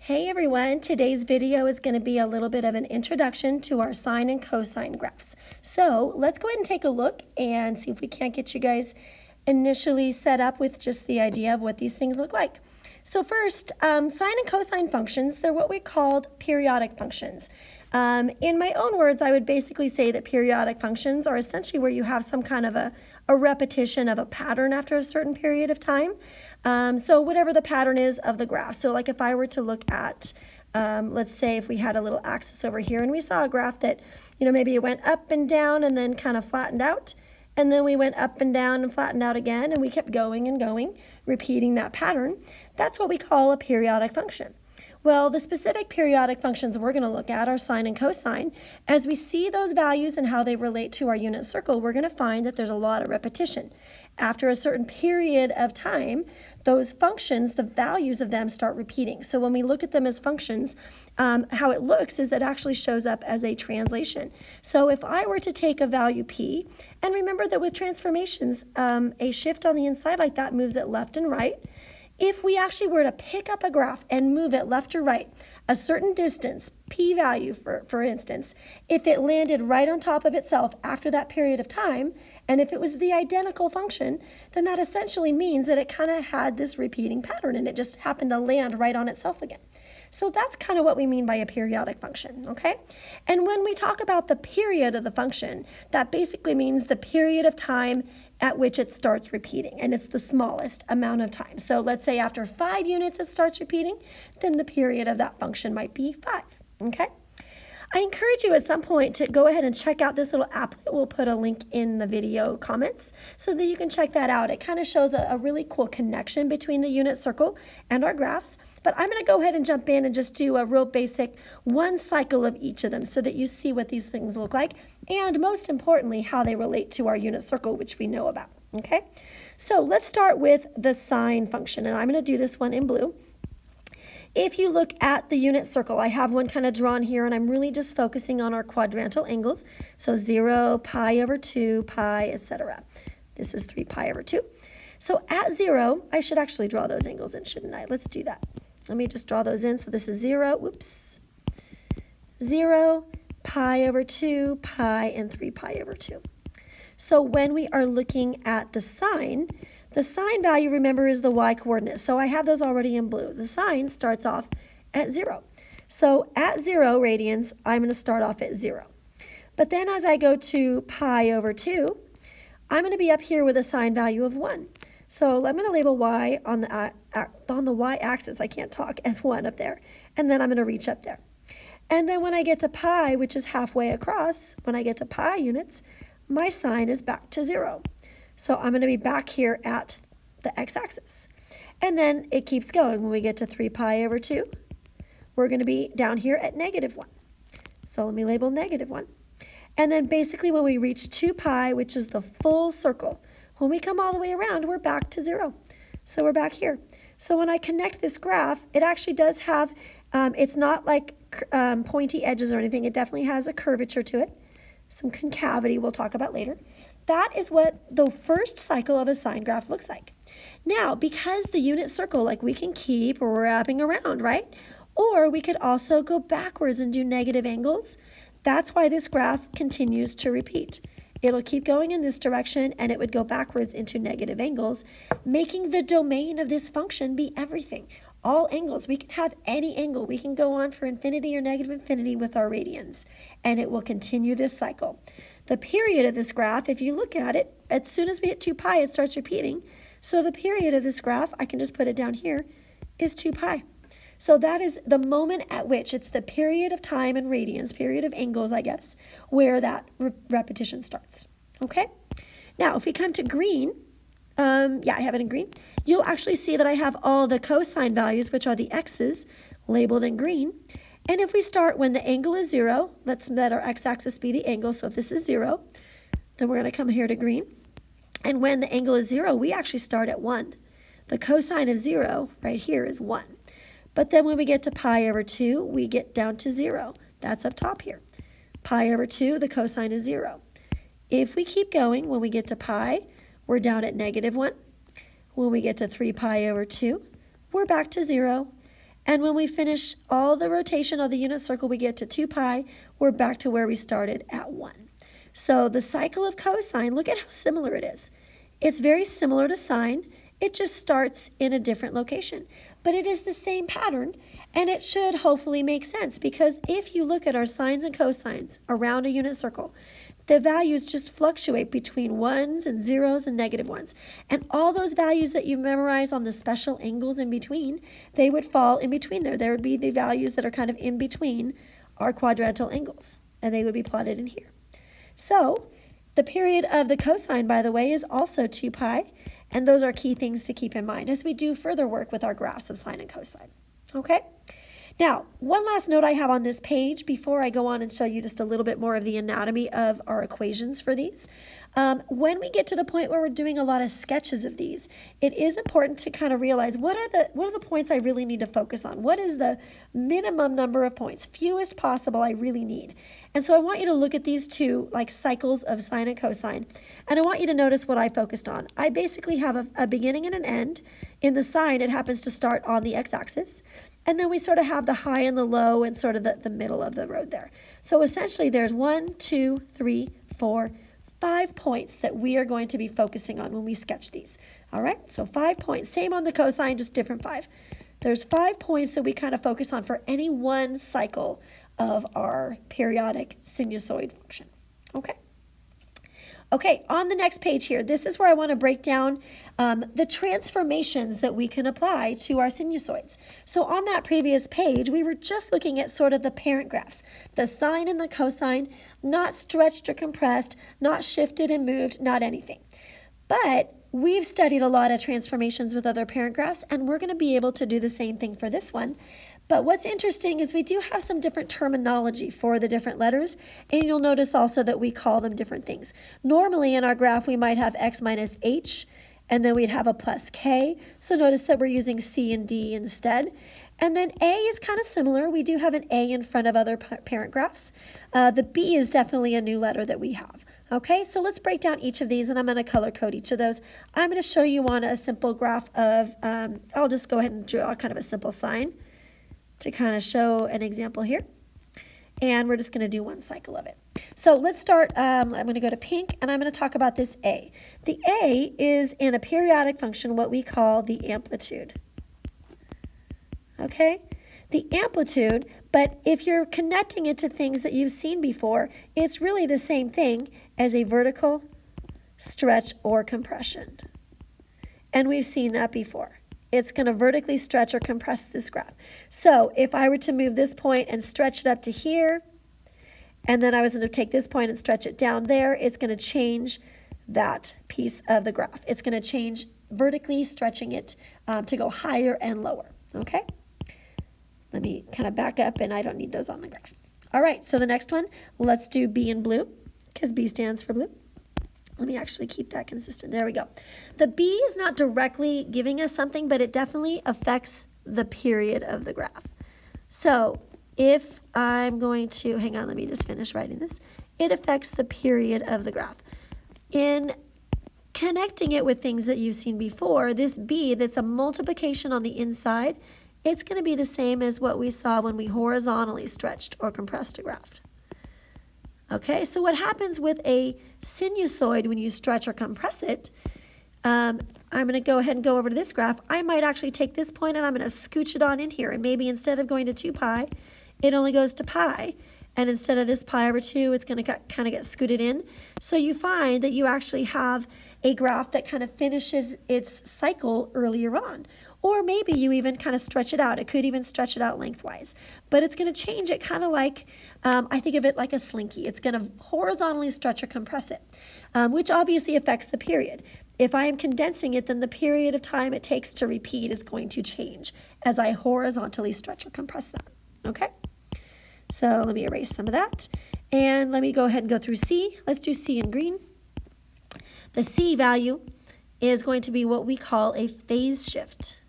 Hey everyone, today's video is going to be a little bit of an introduction to our sine and cosine graphs. So let's go ahead and take a look and see if we can't get you guys initially set up with just the idea of what these things look like. So first, sine and cosine functions, they're what we called periodic functions. In my own words, I would basically say that periodic functions are essentially where you have some kind of a repetition of a pattern after a certain period of time. So whatever the pattern is of the graph. So like if I were to look at, let's say if we had a little axis over here and we saw a graph that, maybe it went up and down and then kind of flattened out. And then we went up and down and flattened out again, and we kept going and going, repeating that pattern. That's what we call a periodic function. Well, the specific periodic functions we're going to look at are sine and cosine. As we see those values and how they relate to our unit circle, we're going to find that there's a lot of repetition. After a certain period of time, those functions, the values of them start repeating. So when we look at them as functions, how it looks is that it actually shows up as a translation. So if I were to take a value p, and remember that with transformations, a shift on the inside like that moves it left and right. If we actually were to pick up a graph and move it left or right, a certain distance, p-value for instance, if it landed right on top of itself after that period of time, and if it was the identical function, then that essentially means that it kind of had this repeating pattern and it just happened to land right on itself again. So that's kind of what we mean by a periodic function, okay? And when we talk about the period of the function, that basically means the period of time at which it starts repeating, and it's the smallest amount of time. So let's say after 5 units it starts repeating, then the period of that function might be 5, okay? I encourage you at some point to go ahead and check out this little app. We'll put a link in the video comments so that you can check that out. It kind of shows a really cool connection between the unit circle and our graphs. But I'm going to go ahead and jump in and just do a real basic one cycle of each of them so that you see what these things look like and most importantly how they relate to our unit circle, which we know about. Okay, so let's start with the sine function, and I'm going to do this one in blue. If you look at the unit circle, I have one kind of drawn here, and I'm really just focusing on our quadrantal angles. So 0, pi over 2, pi, etc. This is 3 pi over 2. So at 0, I should actually draw those angles in, shouldn't I? Let's do that. Let me just draw those in. So this is 0, whoops, 0, pi over 2, pi, and 3 pi over 2. So when we are looking at the sine value, remember, is the y-coordinate. So I have those already in blue. The sine starts off at 0. So at 0 radians, I'm going to start off at 0. But then as I go to pi over 2, I'm going to be up here with a sine value of 1. So I'm going to label y on the y-axis, I can't talk, as 1 up there. And then I'm going to reach up there. And then when I get to pi, which is halfway across, when I get to pi units, my sine is back to 0. So I'm going to be back here at the x-axis. And then it keeps going. When we get to 3 pi over 2, we're going to be down here at -1. So let me label -1. And then basically when we reach 2 pi, which is the full circle, when we come all the way around, we're back to 0. So we're back here. So when I connect this graph, it actually does have, it's not like pointy edges or anything. It definitely has a curvature to it. Some concavity we'll talk about later. That is what the first cycle of a sine graph looks like. Now, because the unit circle, like, we can keep wrapping around, right? Or we could also go backwards and do negative angles. That's why this graph continues to repeat. It'll keep going in this direction, and it would go backwards into negative angles, making the domain of this function be everything. All angles. We can have any angle. We can go on for infinity or negative infinity with our radians, and it will continue this cycle. The period of this graph, if you look at it, as soon as we hit 2 pi, it starts repeating. So the period of this graph, I can just put it down here, is 2 pi. So that is the moment at which it's the period of time in radians, period of angles, I guess, where that repetition starts. Okay? Now, if we come to green, yeah, I have it in green. You'll actually see that I have all the cosine values, which are the x's, labeled in green. And if we start when the angle is 0, let's let our x-axis be the angle. So if this is 0, then we're going to come here to green. And when the angle is 0, we actually start at 1. The cosine of 0 right here is 1. But then when we get to pi over 2, we get down to 0. That's up top here. Pi over 2, the cosine is 0. If we keep going, when we get to pi, we're down at -1. When we get to 3 pi over 2, we're back to 0. And when we finish all the rotation of the unit circle, we get to 2 pi. We're back to where we started at 1. So the cycle of cosine, look at how similar it is. It's very similar to sine. It just starts in a different location. But it is the same pattern, and it should hopefully make sense, because if you look at our sines and cosines around a unit circle, the values just fluctuate between ones and zeros and negative ones. And all those values that you memorize on the special angles in between, they would fall in between there. There would be the values that are kind of in between our quadrantal angles, and they would be plotted in here. So the period of the cosine, by the way, is also 2 pi, and those are key things to keep in mind as we do further work with our graphs of sine and cosine. Okay? Now, one last note I have on this page before I go on and show you just a little bit more of the anatomy of our equations for these. When we get to the point where we're doing a lot of sketches of these, it is important to kind of realize what are the points I really need to focus on? What is the minimum number of points, fewest possible I really need? And so I want you to look at these two like cycles of sine and cosine, and I want you to notice what I focused on. I basically have a beginning and an end. In the sine, it happens to start on the x-axis. And then we sort of have the high and the low and sort of the middle of the road there. So essentially there's 1, 2, 3, 4, 5 points that we are going to be focusing on when we sketch these. All right, so 5 points, same on the cosine, just different 5. There's 5 points that we kind of focus on for any one cycle of our periodic sinusoid function. Okay. Okay, on the next page here, this is where I want to break down the transformations that we can apply to our sinusoids. So on that previous page, we were just looking at sort of the parent graphs, the sine and the cosine, not stretched or compressed, not shifted and moved, not anything. But we've studied a lot of transformations with other parent graphs, and we're going to be able to do the same thing for this one. But what's interesting is we do have some different terminology for the different letters, and you'll notice also that we call them different things. Normally in our graph, we might have x minus h, and then we'd have a plus k. So notice that we're using c and d instead. And then a is kind of similar. We do have an a in front of other parent graphs. The b is definitely a new letter that we have. Okay, so let's break down each of these, and I'm going to color code each of those. I'm going to show you on a simple graph of, I'll just go ahead and draw kind of a simple sine to kind of show an example here. And we're just going to do one cycle of it. So let's start, I'm going to go to pink, and I'm going to talk about this a. The a is in a periodic function what we call the amplitude. Okay? The amplitude, but if you're connecting it to things that you've seen before, it's really the same thing as a vertical, stretch, or compression. And we've seen that before. It's going to vertically stretch or compress this graph. So if I were to move this point and stretch it up to here, and then I was going to take this point and stretch it down there, it's going to change that piece of the graph. It's going to change vertically, stretching it to go higher and lower. Okay? Let me kind of back up, and I don't need those on the graph. All right, so the next one, let's do B in blue, because B stands for blue. Let me actually keep that consistent. There we go. The B is not directly giving us something, but it definitely affects the period of the graph. So if I'm going to, hang on, let me just finish writing this. It affects the period of the graph. In connecting it with things that you've seen before, this B that's a multiplication on the inside, it's going to be the same as what we saw when we horizontally stretched or compressed a graph. Okay, so what happens with a sinusoid when you stretch or compress it, I'm going to go ahead and go over to this graph. I might actually take this point and I'm going to scooch it on in here. And maybe instead of going to 2 pi, it only goes to pi. And instead of this pi over 2, it's going to kind of get scooted in. So you find that you actually have a graph that kind of finishes its cycle earlier on. Or maybe you even kind of stretch it out. It could even stretch it out lengthwise. But it's going to change it kind of like, I think of it like a slinky. It's going to horizontally stretch or compress it, which obviously affects the period. If I am condensing it, then the period of time it takes to repeat is going to change as I horizontally stretch or compress that. Okay? So let me erase some of that. And let me go ahead and go through C. Let's do C in green. The C value is going to be what we call a phase shift.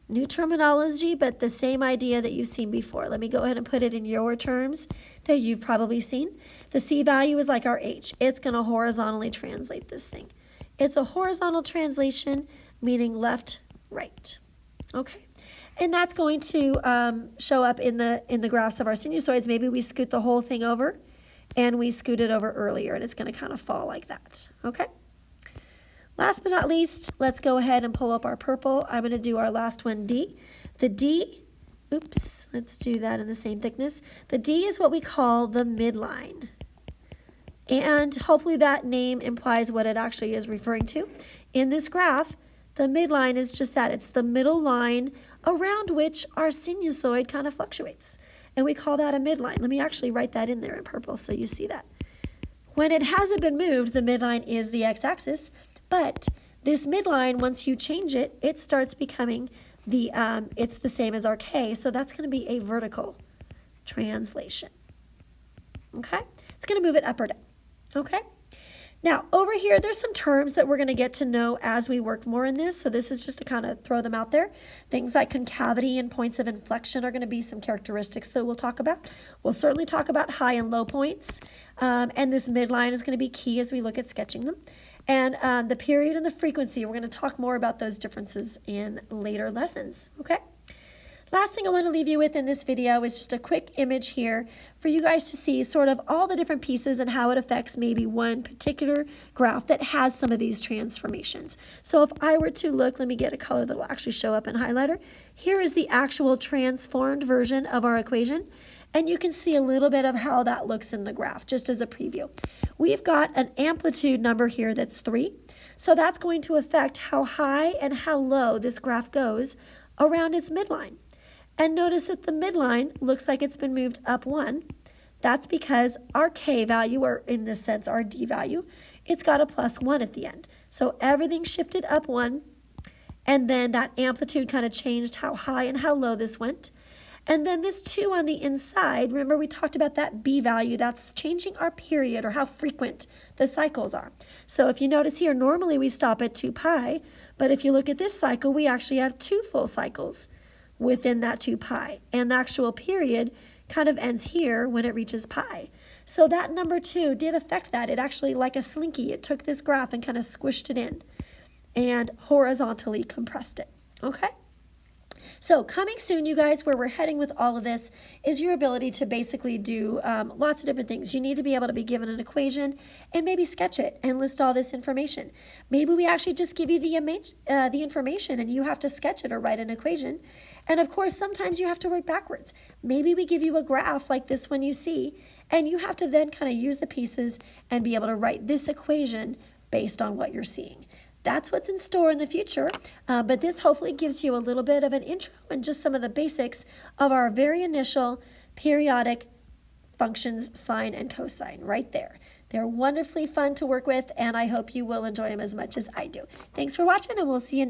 New terminology, but the same idea that you've seen before. Let me go ahead and put it in your terms that you've probably seen. The C value is like our H. It's going to horizontally translate this thing. It's a horizontal translation, meaning left, right. Okay. And that's going to show up in the graphs of our sinusoids. Maybe we scoot the whole thing over and we scoot it over earlier, and it's going to kind of fall like that, okay? Last but not least, let's go ahead and pull up our purple. I'm going to do our last one, D. The D, oops, let's do that in the same thickness. The D is what we call the midline. And hopefully that name implies what it actually is referring to. In this graph, the midline is just that. It's the middle line around which our sinusoid kind of fluctuates. And we call that a midline. Let me actually write that in there in purple so you see that. When it hasn't been moved, the midline is the x-axis, but this midline, once you change it, it starts becoming it's the same as our K, so that's going to be a vertical translation. Okay? It's going to move it up or down. Okay? Now, over here, there's some terms that we're going to get to know as we work more in this. So this is just to kind of throw them out there. Things like concavity and points of inflection are going to be some characteristics that we'll talk about. We'll certainly talk about high and low points. And this midline is going to be key as we look at sketching them. And the period and the frequency, we're going to talk more about those differences in later lessons. Okay? Last thing I want to leave you with in this video is just a quick image here for you guys to see sort of all the different pieces and how it affects maybe one particular graph that has some of these transformations. So if I were to look, let me get a color that will actually show up in highlighter. Here is the actual transformed version of our equation. And you can see a little bit of how that looks in the graph, just as a preview. We've got an amplitude number here that's 3. So that's going to affect how high and how low this graph goes around its midline. And notice that the midline looks like it's been moved up 1. That's because our K value, or in this sense our D value, it's got a +1 at the end. So everything shifted up 1, and then that amplitude kind of changed how high and how low this went. And then this 2 on the inside, remember we talked about that B value, that's changing our period or how frequent the cycles are. So if you notice here, normally we stop at 2 pi, but if you look at this cycle, we actually have 2 full cycles within that 2 pi. And the actual period kind of ends here when it reaches pi. So that number 2 did affect that. It actually, like a slinky, it took this graph and kind of squished it in and horizontally compressed it. Okay? So coming soon, you guys, where we're heading with all of this is your ability to basically do lots of different things. You need to be able to be given an equation and maybe sketch it and list all this information. Maybe we actually just give you the information and you have to sketch it or write an equation. And of course, sometimes you have to work backwards. Maybe we give you a graph like this one you see, and you have to then kind of use the pieces and be able to write this equation based on what you're seeing. That's what's in store in the future, but this hopefully gives you a little bit of an intro and just some of the basics of our very initial periodic functions, sine and cosine, right there. They're wonderfully fun to work with, and I hope you will enjoy them as much as I do. Thanks for watching, and we'll see you next time.